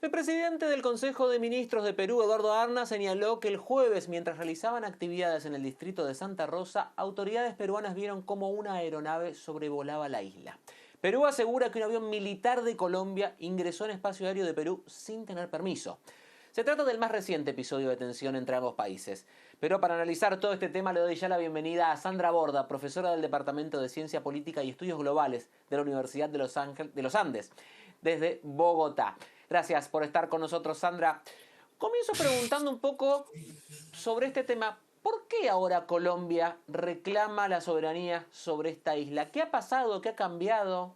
El presidente del Consejo de Ministros de Perú, Eduardo Arna, señaló que el jueves, mientras realizaban actividades en el distrito de Santa Rosa, autoridades peruanas vieron cómo una aeronave sobrevolaba la isla. Perú asegura que un avión militar de Colombia ingresó en espacio aéreo de Perú sin tener permiso. Se trata del más reciente episodio de tensión entre ambos países. Pero para analizar todo este tema le doy ya la bienvenida a Sandra Borda, profesora del Departamento de Ciencia Política y Estudios Globales de la Universidad de los Andes, desde Bogotá. Gracias por estar con nosotros, Sandra. Comienzo preguntando un poco sobre este tema. ¿Por qué ahora Colombia reclama la soberanía sobre esta isla? ¿Qué ha pasado? ¿Qué ha cambiado?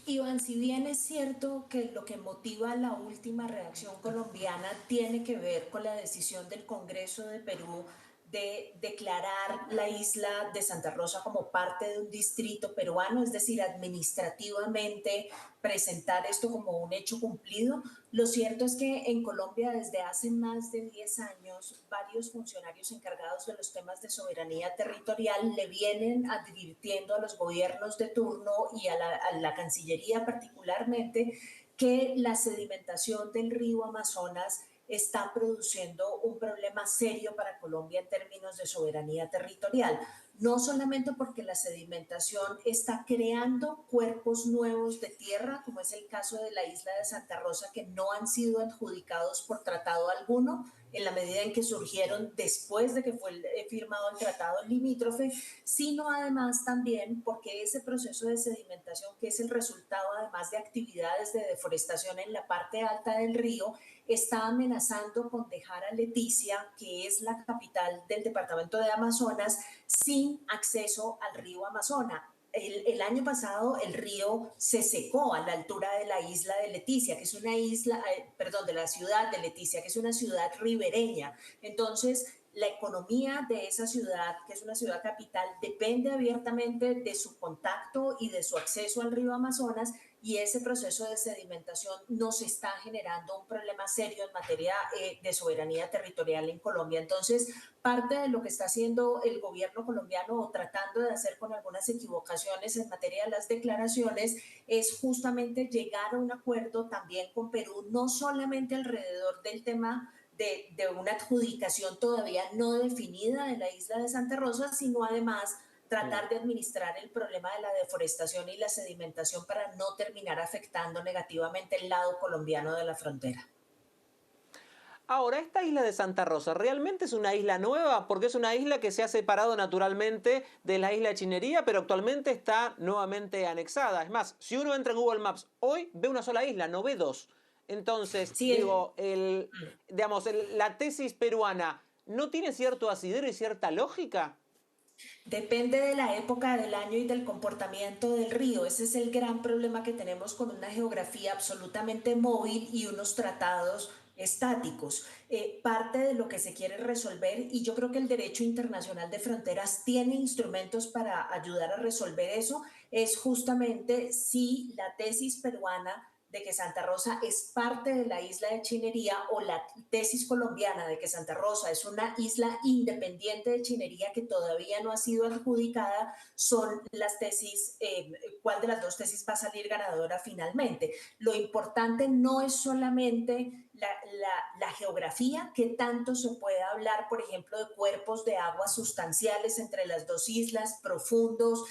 Iván, si bien es cierto que lo que motiva la última reacción colombiana tiene que ver con la decisión del Congreso de Perú de declarar la isla de Santa Rosa como parte de un distrito peruano, es decir, administrativamente presentar esto como un hecho cumplido. Lo cierto es que en Colombia desde hace más de 10 años varios funcionarios encargados de los temas de soberanía territorial le vienen advirtiendo a los gobiernos de turno y a la Cancillería particularmente que la sedimentación del río Amazonas está produciendo un problema serio para Colombia en términos de soberanía territorial. No solamente porque la sedimentación está creando cuerpos nuevos de tierra, como es el caso de la isla de Santa Rosa, que no han sido adjudicados por tratado alguno, en la medida en que surgieron después de que fue firmado el tratado limítrofe, sino además también porque ese proceso de sedimentación, que es el resultado además de actividades de deforestación en la parte alta del río, está amenazando con dejar a Leticia, que es la capital del departamento de Amazonas, sin acceso al río Amazonas. El año pasado el río se secó a la altura de la isla de Leticia, que es una isla, perdón, de la ciudad de Leticia, que es una ciudad ribereña. Entonces, la economía de esa ciudad, que es una ciudad capital, depende abiertamente de su contacto y de su acceso al río Amazonas, y ese proceso de sedimentación nos está generando un problema serio en materia de soberanía territorial en Colombia. Entonces, parte de lo que está haciendo el gobierno colombiano o tratando de hacer con algunas equivocaciones en materia de las declaraciones es justamente llegar a un acuerdo también con Perú, no solamente alrededor del tema de una adjudicación todavía no definida de la isla de Santa Rosa, sino además tratar de administrar el problema de la deforestación y la sedimentación para no terminar afectando negativamente el lado colombiano de la frontera. Ahora, esta isla de Santa Rosa, ¿realmente es una isla nueva? Porque es una isla que se ha separado naturalmente de la isla de Chinería, pero actualmente está nuevamente anexada. Es más, si uno entra en Google Maps hoy, ve una sola isla, no ve dos. Entonces, Sí, digo, la tesis peruana, ¿no tiene cierto asidero y cierta lógica? depende de la época del año y del comportamiento del río. Ese es el gran problema que tenemos con una geografía absolutamente móvil y unos tratados estáticos. Parte de lo que se quiere resolver, y yo creo que el derecho internacional de fronteras tiene instrumentos para ayudar a resolver eso, es justamente si la tesis peruana de que Santa Rosa es parte de la isla de Chinería o la tesis colombiana de que Santa Rosa es una isla independiente de Chinería que todavía no ha sido adjudicada, son las tesis, cuál de las dos tesis va a salir ganadora finalmente. Lo importante no es solamente la geografía, que tanto se puede hablar, por ejemplo, de cuerpos de agua sustanciales entre las dos islas, profundos,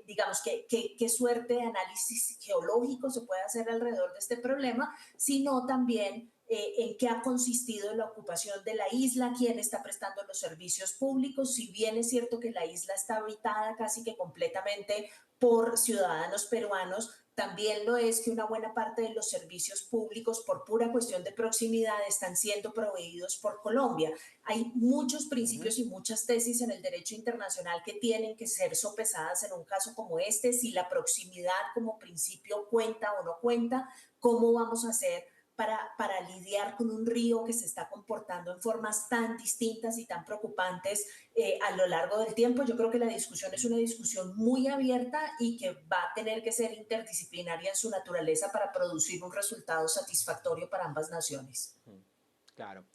digamos, qué suerte de análisis geológico se puede hacer alrededor de este problema, sino también en qué ha consistido la ocupación de la isla, quién está prestando los servicios públicos, si bien es cierto que la isla está habitada casi que completamente por ciudadanos peruanos, también lo es que una buena parte de los servicios públicos, por pura cuestión de proximidad, están siendo proveídos por Colombia. Hay muchos principios y muchas tesis en el derecho internacional que tienen que ser sopesadas en un caso como este, si la proximidad como principio cuenta o no cuenta, cómo vamos a hacer para lidiar con un río que se está comportando en formas tan distintas y tan preocupantes a lo largo del tiempo. Yo creo que la discusión es una discusión muy abierta y que va a tener que ser interdisciplinaria en su naturaleza para producir un resultado satisfactorio para ambas naciones. Claro.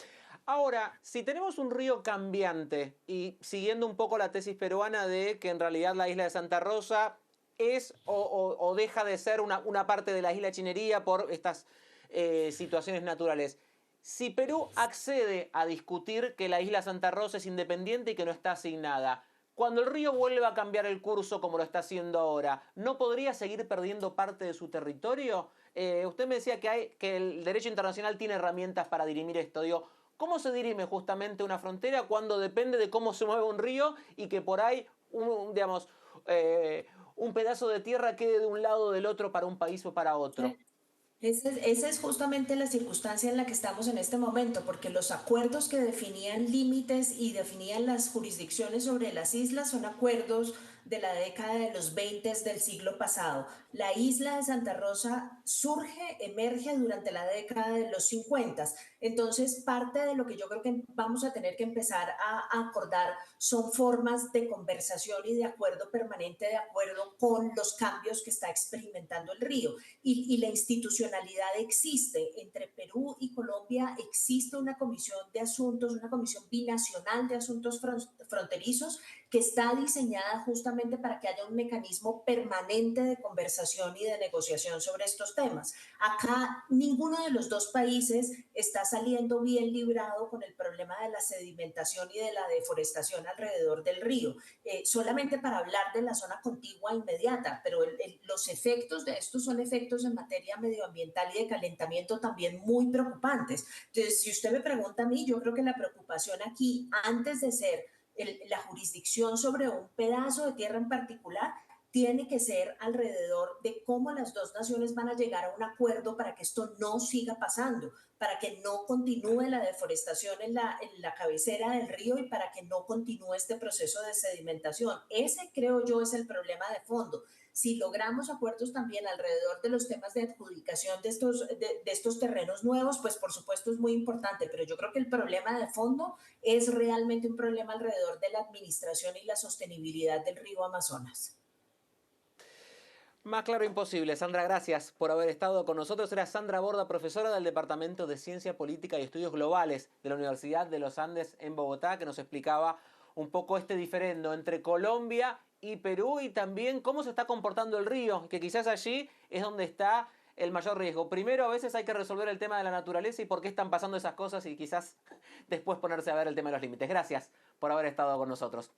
Ahora, si tenemos un río cambiante y siguiendo un poco la tesis peruana de que en realidad la isla de Santa Rosa es o deja de ser una parte de la isla Chinería por estas situaciones naturales. Si Perú accede a discutir que la isla Santa Rosa es independiente y que no está asignada, cuando el río vuelva a cambiar el curso como lo está haciendo ahora, ¿no podría seguir perdiendo parte de su territorio? Usted me decía que el derecho internacional tiene herramientas para dirimir esto. Digo, ¿cómo se dirime justamente una frontera cuando depende de cómo se mueve un río y que por ahí, digamos, un pedazo de tierra quede de un lado o del otro para un país o para otro? Esa es justamente la circunstancia en la que estamos en este momento, porque los acuerdos que definían límites y definían las jurisdicciones sobre las islas son acuerdos de la década de los 20 del siglo pasado. La isla de Santa Rosa surge, emerge durante la década de los 50. Entonces, parte de lo que yo creo que vamos a tener que empezar a acordar son formas de conversación y de acuerdo permanente, de acuerdo con los cambios que está experimentando el río y la institucionalidad existe. Entre Perú y Colombia existe una comisión de asuntos, una comisión binacional de asuntos fronterizos que está diseñada justamente para que haya un mecanismo permanente de conversación y de negociación sobre estos temas. Acá ninguno de los dos países está saliendo bien librado con el problema de la sedimentación y de la deforestación alrededor del río. Solamente para hablar de la zona contigua inmediata, pero los efectos de esto son efectos en materia medioambiental y de calentamiento también muy preocupantes. Entonces, si usted me pregunta a mí, yo creo que la preocupación aquí, antes de ser la jurisdicción sobre un pedazo de tierra en particular, tiene que ser alrededor de cómo las dos naciones van a llegar a un acuerdo para que esto no siga pasando, para que no continúe la deforestación en la cabecera del río y para que no continúe este proceso de sedimentación. Ese creo yo es el problema de fondo. Si logramos acuerdos también alrededor de los temas de adjudicación de estos terrenos nuevos, pues por supuesto es muy importante, pero yo creo que el problema de fondo es realmente un problema alrededor de la administración y la sostenibilidad del río Amazonas. Más claro imposible. Sandra, gracias por haber estado con nosotros. Era Sandra Borda, profesora del Departamento de Ciencia Política y Estudios Globales de la Universidad de los Andes en Bogotá, que nos explicaba un poco este diferendo entre Colombia y Perú y también cómo se está comportando el río, que quizás allí es donde está el mayor riesgo. Primero, a veces hay que resolver el tema de la naturaleza y por qué están pasando esas cosas y quizás después ponerse a ver el tema de los límites. Gracias por haber estado con nosotros.